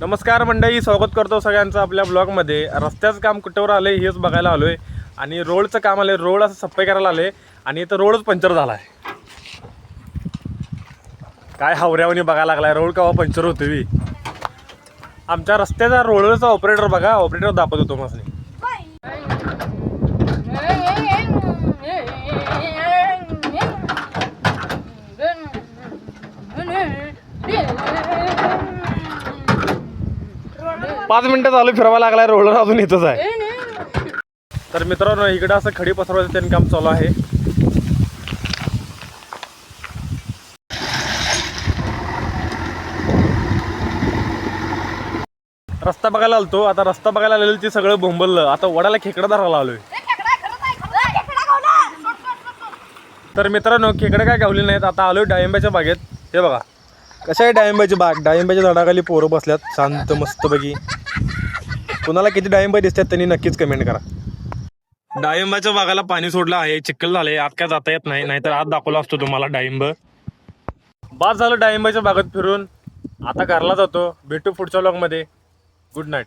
नमस्कार मंडळी, स्वागत करतो सगळ्यांचं आपल्या ब्लॉगमध्ये. रस्त्याचं काम कुठेवर आलं हेच बघायला आलोय आणि रोडचं काम आलंय. रोड असं सफाई करायला आले आणि इथं रोडच पंक्चर झाला आहे. काय हावऱ्यावनी बघायला लागलाय, रोड केव्हा पंक्चर होते बी. आमच्या रस्त्याचा रोडचा ऑपरेटर बघा, ऑपरेटर दाखवतो तुम्हाला. पाच मिनिटं चालू फिरवा लागलाय, रोडवर अजून इथंच आहे. तर मित्रांनो, इकडं असं खडी पसरवायचं त्यांनी काम चालू आहे. रस्ता बघायला आलतो, आता रस्ता बघायला आलेलं ते सगळं बोंबललं. आता वडाला खेकडा धरायला आलोय. तर मित्रांनो, खेकडे काय गावले नाहीत. आता आलोय डाळिंबाच्या बागेत. हे बघा कशा आहे डाळिंबाची बाग. डाळिंबाच्या झाडाखाली पोरं बसल्यात शांत मस्त बघी. कुणाला किती डाळिंब दिसतात त्यांनी नक्कीच कमेंट करा. डाळिंबाच्या बागाला पाणी सोडलं आहे, चिखल झालंय, आत काय जाता येत नाही, नाहीतर आत दाखवला असतो तुम्हाला डाळिंब. बाद झालं डाळिंबाच्या बागेत फिरून. आता घरला जातो. भेटू पुढच्या व्लॉगमध्ये. Good night.